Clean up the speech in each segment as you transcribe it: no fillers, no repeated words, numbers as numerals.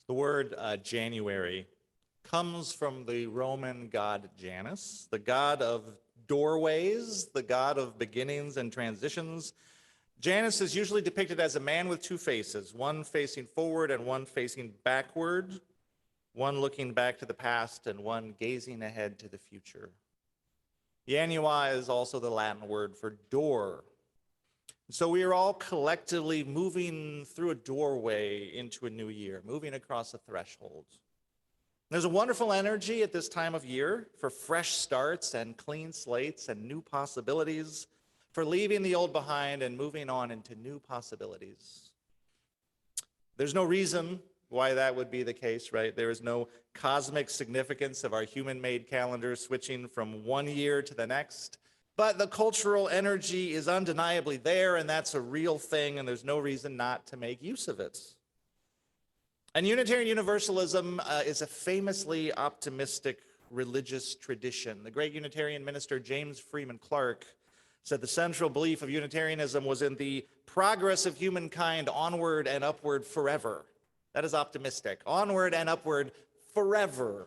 The word January comes from the Roman god Janus, the god of doorways, the god of beginnings and transitions. Janus is usually depicted as a man with two faces, one facing forward and one facing backward, one looking back to the past and one gazing ahead to the future. Janua is also the Latin word for door. So we are all collectively moving through a doorway into a new year, moving across a threshold. There's a wonderful energy at this time of year for fresh starts and clean slates and new possibilities, for leaving the old behind and moving on into new possibilities. There's no reason why that would be the case, right? There is no cosmic significance of our human-made calendar switching from one year to the next. But the cultural energy is undeniably there, and that's a real thing, and there's no reason not to make use of it. And Unitarian Universalism is a famously optimistic religious tradition. The great Unitarian minister James Freeman Clarke said the central belief of Unitarianism was in the progress of humankind onward and upward forever. That is optimistic. Onward and upward forever.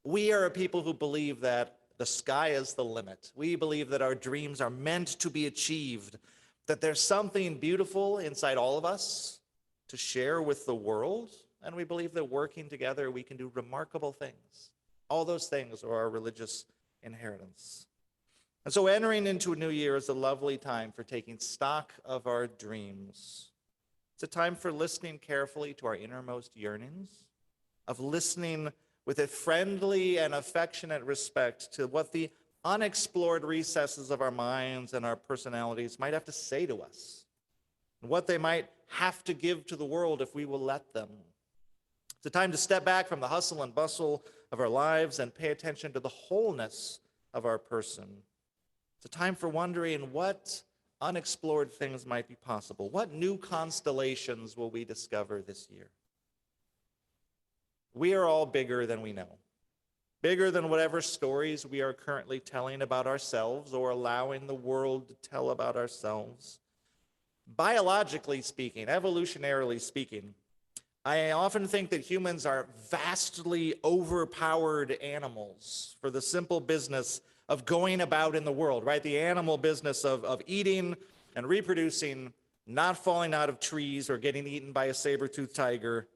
We are a people who believe that the sky is the limit. We believe that our dreams are meant to be achieved, that there's something beautiful inside all of us to share with the world, and we believe that working together we can do remarkable things. All those things are our religious inheritance. And so entering into a new year is a lovely time for taking stock of our dreams. It's a time for listening carefully to our innermost yearnings, of listening with a friendly and affectionate respect to what the unexplored recesses of our minds and our personalities might have to say to us, and what they might have to give to the world if we will let them. It's a time to step back from the hustle and bustle of our lives and pay attention to the wholeness of our person. It's a time for wondering what unexplored things might be possible. What new constellations will we discover this year? We are all bigger than we know, bigger than whatever stories we are currently telling about ourselves or allowing the world to tell about ourselves. Biologically speaking, evolutionarily speaking, I often think that humans are vastly overpowered animals for the simple business of going about in the world, right? The animal business of eating and reproducing, not falling out of trees or getting eaten by a saber-toothed tiger.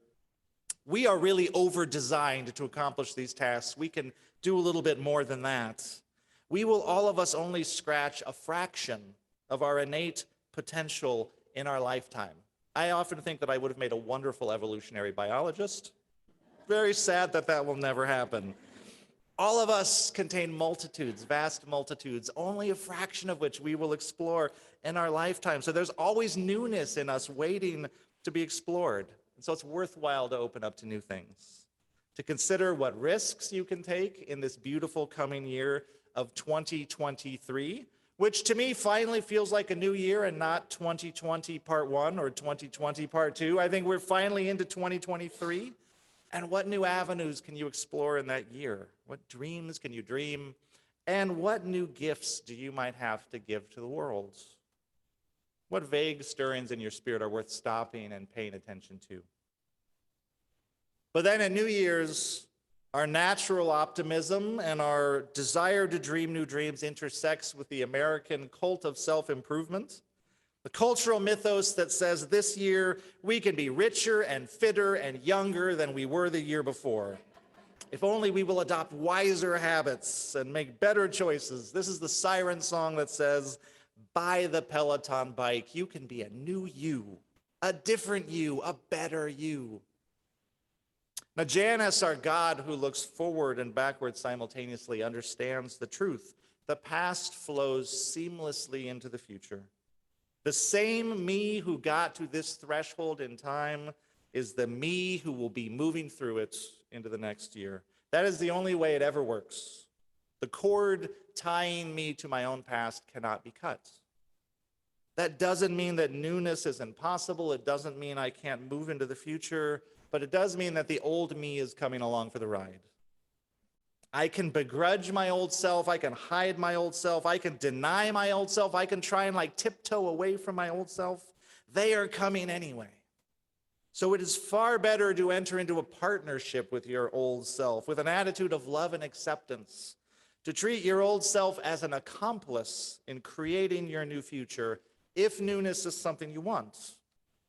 We are really over-designed to accomplish these tasks. We can do a little bit more than that. We will, all of us, only scratch a fraction of our innate potential in our lifetime. I often think that I would have made a wonderful evolutionary biologist. Very sad that that will never happen. All of us contain multitudes, vast multitudes, only a fraction of which we will explore in our lifetime. So there's always newness in us waiting to be explored. And so it's worthwhile to open up to new things, to consider what risks you can take in this beautiful coming year of 2023, which to me finally feels like a new year and not 2020 part 1 or 2020 part 2. I think we're finally into 2023. And what new avenues can you explore in that year? What dreams can you dream? And what new gifts do you might have to give to the world? What vague stirrings in your spirit are worth stopping and paying attention to? But then at New Year's, our natural optimism and our desire to dream new dreams intersects with the American cult of self-improvement, the cultural mythos that says this year we can be richer and fitter and younger than we were the year before. If only we will adopt wiser habits and make better choices. This is the siren song that says, buy the Peloton bike. You can be a new you, a different you, a better you. Now, Janus, our God who looks forward and backward simultaneously, understands the truth. The past flows seamlessly into the future. The same me who got to this threshold in time is the me who will be moving through it into the next year. That is the only way it ever works. The cord tying me to my own past cannot be cut. That doesn't mean that newness is impossible. It doesn't mean I can't move into the future, but it does mean that the old me is coming along for the ride. I can begrudge my old self. I can hide my old self. I can deny my old self. I can try and tiptoe away from my old self. They are coming anyway. So it is far better to enter into a partnership with your old self, with an attitude of love and acceptance, to treat your old self as an accomplice in creating your new future, if newness is something you want,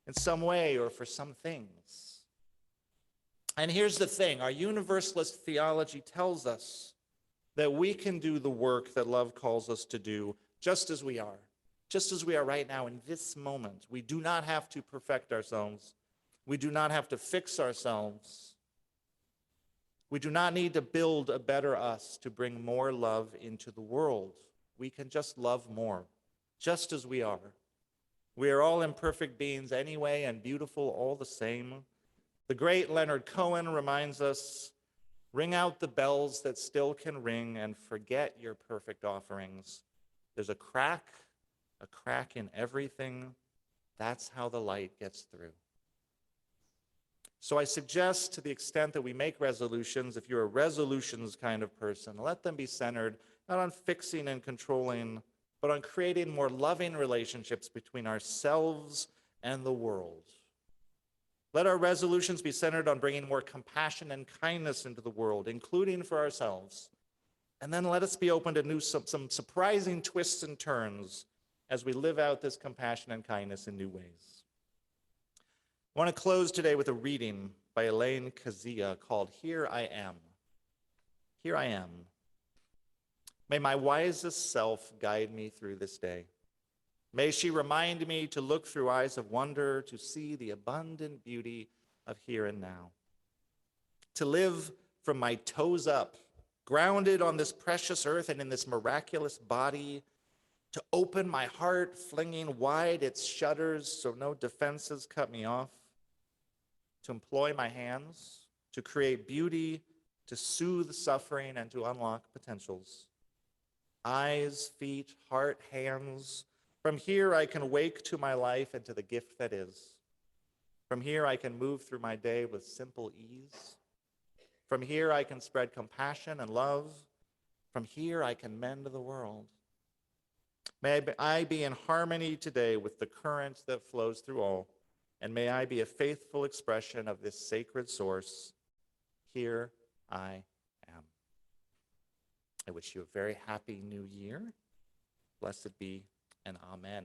in some way or for some things. And here's the thing, our Universalist theology tells us that we can do the work that love calls us to do just as we are right now in this moment. We do not have to perfect ourselves. We do not have to fix ourselves. We do not need to build a better us to bring more love into the world. We can just love more, just as we are. We are all imperfect beings anyway and beautiful all the same. The great Leonard Cohen reminds us, ring out the bells that still can ring and forget your perfect offerings. There's a crack in everything. That's how the light gets through. So I suggest, to the extent that we make resolutions, if you're a resolutions kind of person, let them be centered not on fixing and controlling, but on creating more loving relationships between ourselves and the world. Let our resolutions be centered on bringing more compassion and kindness into the world, including for ourselves. And then let us be open to some surprising twists and turns as we live out this compassion and kindness in new ways. I want to close today with a reading by Elaine Kazia called Here I Am. Here I am. May my wisest self guide me through this day. May she remind me to look through eyes of wonder, to see the abundant beauty of here and now. To live from my toes up, grounded on this precious earth and in this miraculous body, to open my heart, flinging wide its shutters so no defenses cut me off, to employ my hands, to create beauty, to soothe suffering, and to unlock potentials. Eyes, feet, heart, hands. From here I can wake to my life and to the gift that is. From here I can move through my day with simple ease. From here I can spread compassion and love. From here I can mend the world. May I be in harmony today with the current that flows through all, and may I be a faithful expression of this sacred source. Here I am. I wish you a very happy new year. Blessed be and amen.